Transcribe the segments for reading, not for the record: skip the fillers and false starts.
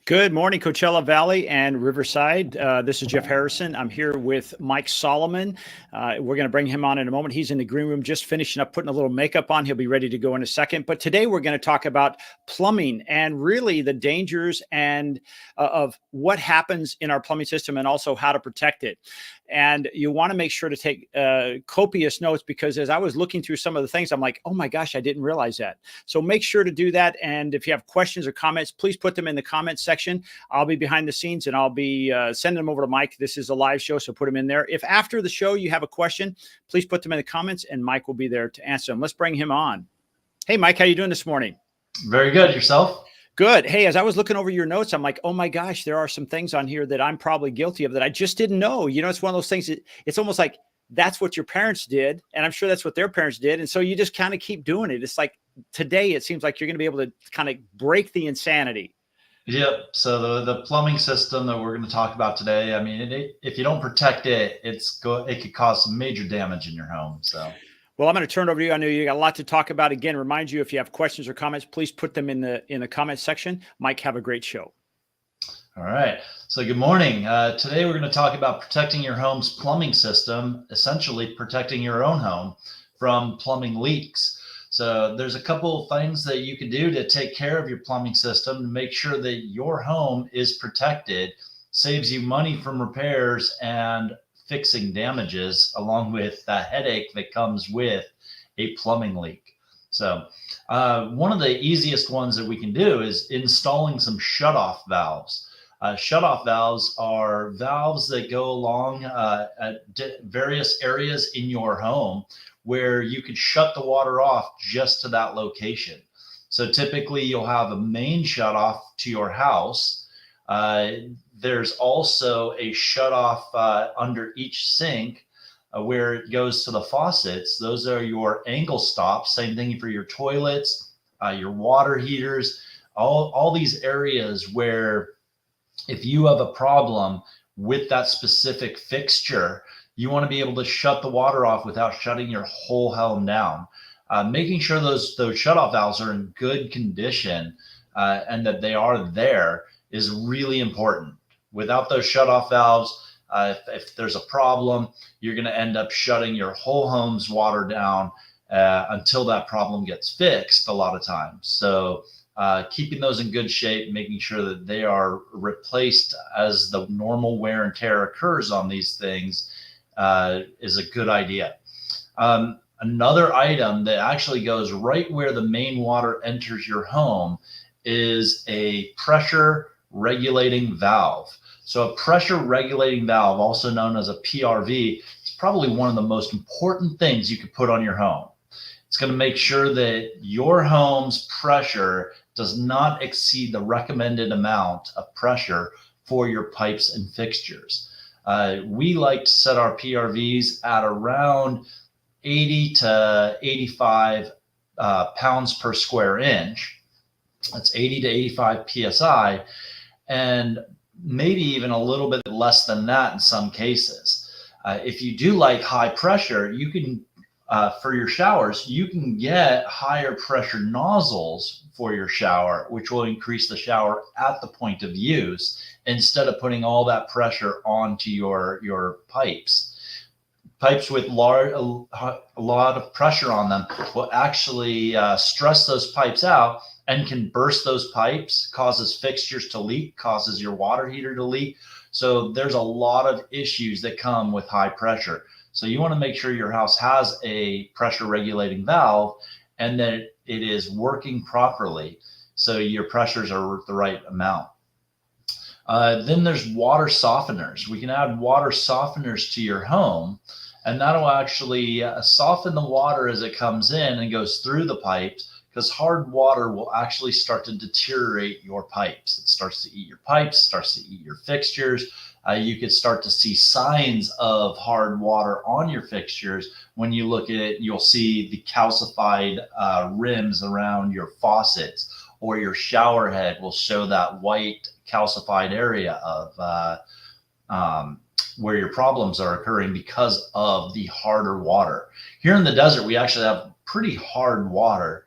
Good morning, Coachella Valley and Riverside. This is Jeff Harrison. I'm here with Mike Solomon. We're going to bring him on in a moment. He's in the green room just finishing up putting a little makeup on. He'll be ready to go in a second. But today we're going to talk about plumbing and really the dangers and of what happens in our plumbing system and also how to protect it. And you want to make sure to take copious notes, because as I was looking through some of the things, I'm like, oh my gosh, I didn't realize that. So make sure to do that. And if you have questions or comments, please put them in the comments section. I'll be behind the scenes and I'll be sending them over to Mike. This is a live show, so put them in there. If after the show you have a question, please put them in the comments and Mike will be there to answer them. Let's bring him on. Hey, Mike, how you doing this morning? Very good. Yourself? Good. Hey, as I was looking over your notes, I'm like, oh my gosh, there are some things on here that I'm probably guilty of that I just didn't know. You know, it's one of those things that it's almost like that's what your parents did. And I'm sure that's what their parents did. And so you just kind of keep doing it. It's like today, it seems like you're going to be able to kind of break the insanity. Yep. So the plumbing system that we're going to talk about today, I mean, if you don't protect it, it could cause some major damage in your home. So. Well, I'm going to turn it over to you. I know you got a lot to talk about. Again, remind you, if you have questions or comments, please put them in the comments section. Mike, have a great show. All right. So good morning. Today we're going to talk about protecting your home's plumbing system, essentially protecting your own home from plumbing leaks. So there's a couple of things that you can do to take care of your plumbing system to make sure that your home is protected, saves you money from repairs and fixing damages, along with the headache that comes with a plumbing leak. So one of the easiest ones that we can do is installing some shutoff valves. Shutoff valves are valves that go along at various areas in your home where you can shut the water off just to that location. So typically you'll have a main shutoff to your house. There's also a shutoff under each sink where it goes to the faucets. Those are your angle stops. Same thing for your toilets, your water heaters, all these areas where if you have a problem with that specific fixture, you want to be able to shut the water off without shutting your whole home down. Making sure those shutoff valves are in good condition and that they are there is really important. Without those shutoff valves, if there's a problem, you're going to end up shutting your whole home's water down until that problem gets fixed a lot of times. So keeping those in good shape, making sure that they are replaced as the normal wear and tear occurs on these things is a good idea. Another item that actually goes right where the main water enters your home is a pressure regulating valve. So a pressure regulating valve, also known as a PRV, is probably one of the most important things you could put on your home. It's going to make sure that your home's pressure does not exceed the recommended amount of pressure for your pipes and fixtures. We like to set our PRVs at around 80 to 85 pounds per square inch. That's 80 to 85 PSI, and maybe even a little bit less than that in some cases. If you do like high pressure, you can, for your showers, you can get higher pressure nozzles for your shower, which will increase the shower at the point of use instead of putting all that pressure onto your pipes. Pipes with a lot of pressure on them will actually stress those pipes out and can burst those pipes, causes fixtures to leak, causes your water heater to leak. So there's a lot of issues that come with high pressure. So you want to make sure your house has a pressure regulating valve and that it is working properly so your pressures are the right amount. Then there's water softeners. We can add water softeners to your home, and that'll actually soften the water as it comes in and goes through the pipes, because hard water will actually start to deteriorate your pipes. It starts to eat your pipes, starts to eat your fixtures. You could start to see signs of hard water on your fixtures. When you look at it, you'll see the calcified rims around your faucets, or your shower head will show that white calcified area of where your problems are occurring because of the harder water. Here in the desert, we actually have pretty hard water.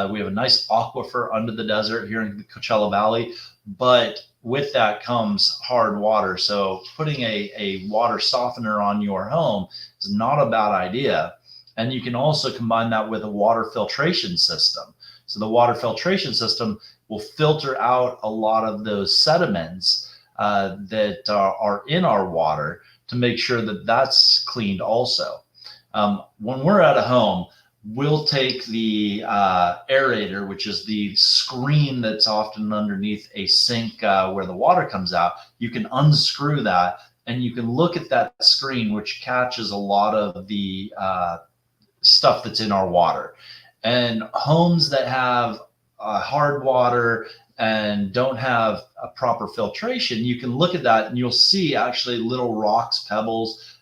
We have a nice aquifer under the desert here in the Coachella Valley, but with that comes hard water. So putting a water softener on your home is not a bad idea. And you can also combine that with a water filtration system. So the water filtration system will filter out a lot of those sediments that are in our water to make sure that that's cleaned also. When we're at a home, we'll take the aerator, which is the screen that's often underneath a sink where the water comes out. You can unscrew that and you can look at that screen, which catches a lot of the stuff that's in our water. And homes that have hard water and don't have a proper filtration, you can look at that and you'll see actually little rocks, pebbles,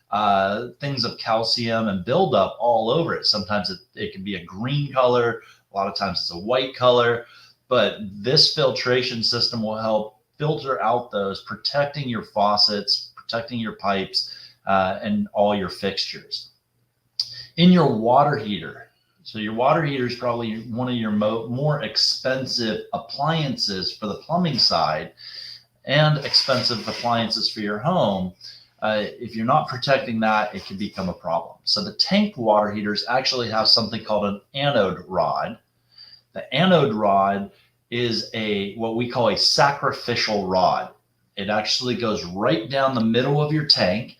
things of calcium and buildup all over it. Sometimes it can be a green color. A lot of times it's a white color, but this filtration system will help filter out those, protecting your faucets, protecting your pipes, and all your fixtures. In your water heater, so your water heater is probably one of your more expensive appliances for the plumbing side and expensive appliances for your home. If you're not protecting that, it can become a problem. So the tank water heaters actually have something called an anode rod. The anode rod is what we call a sacrificial rod. It actually goes right down the middle of your tank,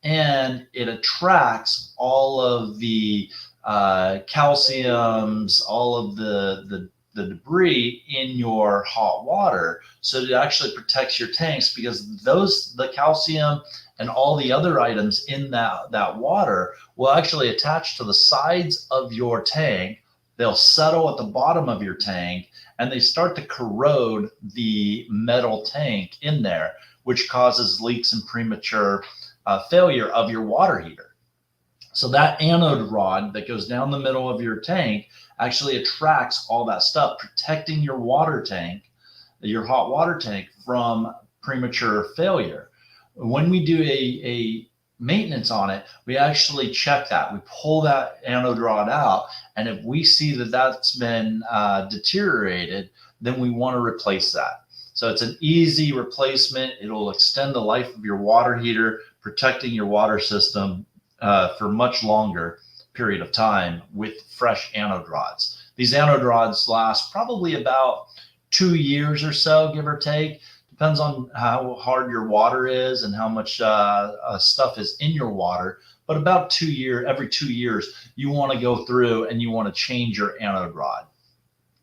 and it attracts all of the calciums, all of the debris in your hot water. So it actually protects your tanks, because the calcium and all the other items in that water will actually attach to the sides of your tank. They'll settle at the bottom of your tank, and they start to corrode the metal tank in there, which causes leaks and premature failure of your water heater. So that anode rod that goes down the middle of your tank actually attracts all that stuff, protecting your water tank, your hot water tank, from premature failure. When we do a maintenance on it, we actually check that. We pull that anode rod out, and if we see that that's been deteriorated, then we want to replace that. So it's an easy replacement. It'll extend the life of your water heater, protecting your water system for much longer period of time with fresh anode rods. These anode rods last probably about 2 years or so, give or take. Depends on how hard your water is and how much stuff is in your water. But about every 2 years, you want to go through and you want to change your anode rod.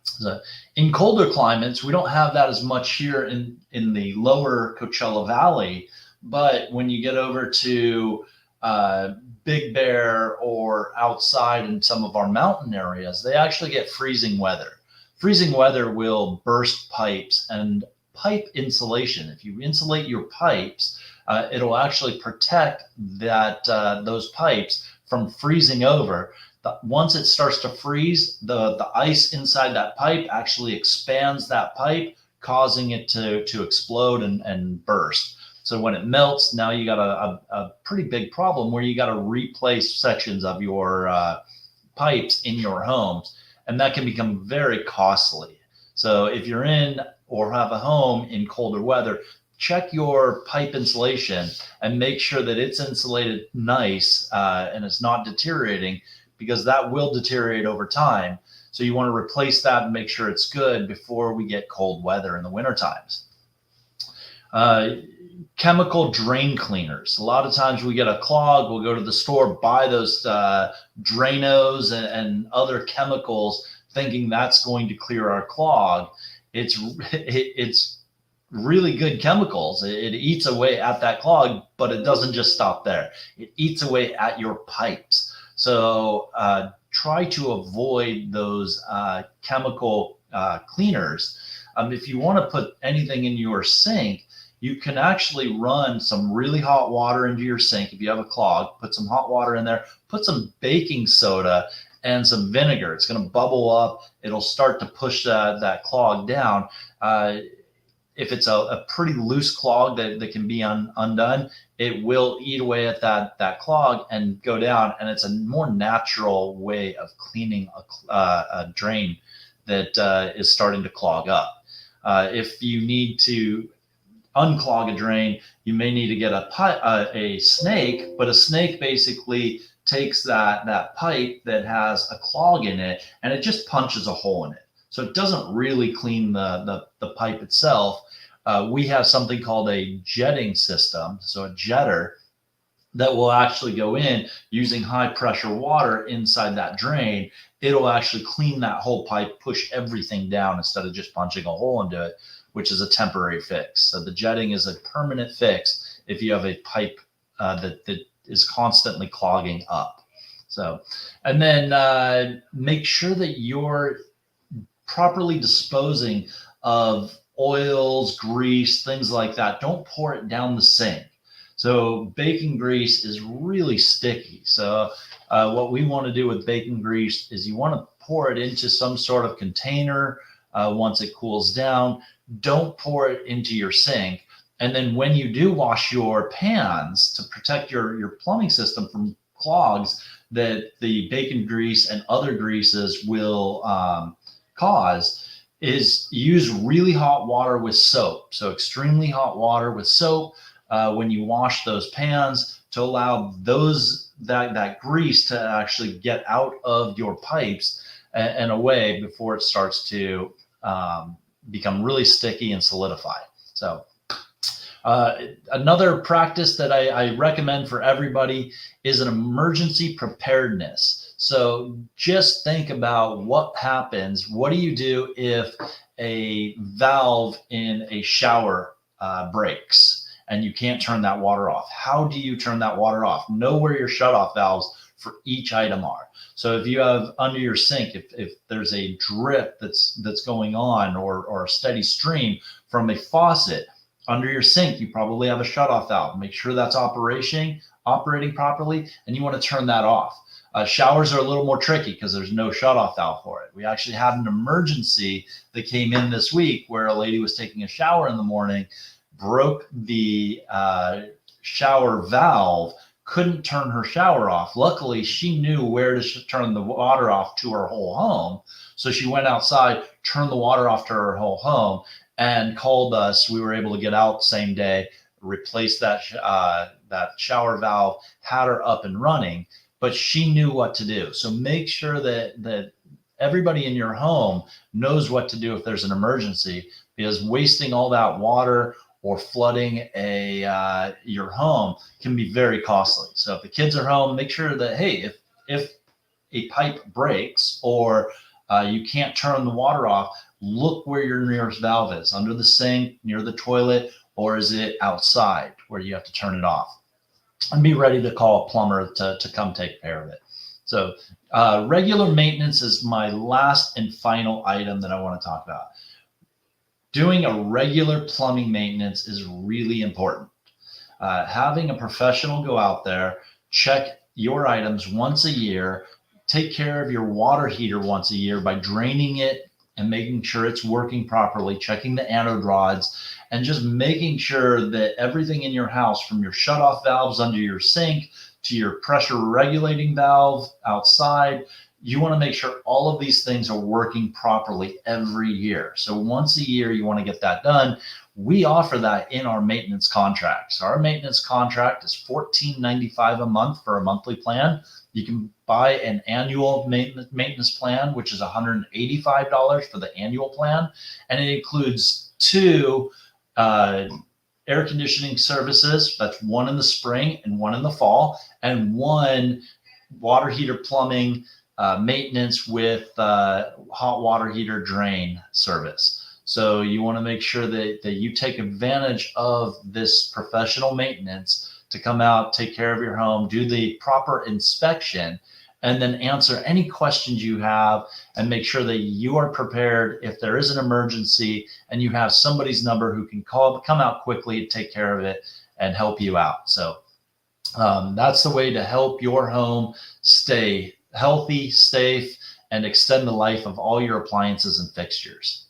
So in colder climates, we don't have that as much here in the lower Coachella Valley. But when you get over to Big Bear or outside in some of our mountain areas, they actually get freezing weather. Freezing weather will burst pipes and pipe insulation. If you insulate your pipes, it'll actually protect those pipes from freezing over. Once it starts to freeze, the ice inside that pipe actually expands that pipe, causing it to explode and burst. So when it melts, now you got a pretty big problem where you got to replace sections of your pipes in your homes, and that can become very costly. So if you're in or have a home in colder weather, check your pipe insulation and make sure that it's insulated nice and it's not deteriorating, because that will deteriorate over time. So you want to replace that and make sure it's good before we get cold weather in the winter times. Chemical drain cleaners. A lot of times we get a clog, we'll go to the store, buy those Drainos and other chemicals, thinking that's going to clear our clog. It's really good chemicals. It eats away at that clog, but it doesn't just stop there. It eats away at your pipes. So try to avoid those chemical cleaners. If you want to put anything in your sink, you can actually run some really hot water into your sink. If you have a clog, put some hot water in there, put some baking soda and some vinegar. It's going to bubble up. It'll start to push that clog down. If it's a pretty loose clog that can be undone, it will eat away at that clog and go down. And it's a more natural way of cleaning a drain that is starting to clog up. If you need to unclog a drain, you may need to get a snake, but a snake basically takes that pipe that has a clog in it and it just punches a hole in it. So it doesn't really clean the pipe itself. We have something called a jetting system, so a jetter that will actually go in using high pressure water inside that drain. It'll actually clean that whole pipe, push everything down instead of just punching a hole into it, which is a temporary fix. So the jetting is a permanent fix if you have a pipe that is constantly clogging up. So, and then make sure that you're properly disposing of oils, grease, things like that. Don't pour it down the sink. So bacon grease is really sticky. So what we want to do with bacon grease is you want to pour it into some sort of container once it cools down. Don't pour it into your sink. And then when you do wash your pans, to protect your plumbing system from clogs that the bacon grease and other greases will cause, is use really hot water with soap. So extremely hot water with soap when you wash those pans, to allow that grease to actually get out of your pipes and away before it starts to become really sticky and solidify. So another practice that I recommend for everybody is an emergency preparedness. So just think about what happens. What do you do if a valve in a shower breaks and you can't turn that water off? How do you turn that water off? Know where your shutoff valves for each item are. So if you have under your sink, if there's a drip that's going on, or a steady stream from a faucet under your sink, you probably have a shutoff valve. Make sure that's operating properly, and you want to turn that off. Showers are a little more tricky because there's no shutoff valve for it. We actually had an emergency that came in this week where a lady was taking a shower in the morning, broke the shower valve, couldn't turn her shower off. Luckily, she knew where to turn the water off to her whole home. So she went outside, turned the water off to her whole home, and called us. We were able to get out same day, replace that shower valve, had her up and running, but she knew what to do. So make sure that everybody in your home knows what to do if there's an emergency, because wasting all that water or flooding your home can be very costly. So if the kids are home, make sure that, hey, if a pipe breaks or you can't turn the water off, look where your nearest valve is, under the sink, near the toilet, or is it outside where you have to turn it off? And be ready to call a plumber to come take care of it. So regular maintenance is my last and final item that I want to talk about. Doing a regular plumbing maintenance is really important. Having a professional go out there, check your items once a year, take care of your water heater once a year by draining it and making sure it's working properly, checking the anode rods, and just making sure that everything in your house, from your shutoff valves under your sink to your pressure regulating valve outside, you want to make sure all of these things are working properly every year. So once a year, you want to get that done. We offer that in our maintenance contract. So our maintenance contract is $14.95 a month for a monthly plan. You can buy an annual maintenance plan, which is $185 for the annual plan. And it includes 2 air conditioning services. That's one in the spring and one in the fall, and 1 water heater plumbing maintenance with hot water heater drain service. So you want to make sure that you take advantage of this professional maintenance to come out, take care of your home, do the proper inspection, and then answer any questions you have, and make sure that you are prepared if there is an emergency and you have somebody's number who can come out quickly, take care of it, and help you out. So that's the way to help your home stay healthy, safe, and extend the life of all your appliances and fixtures.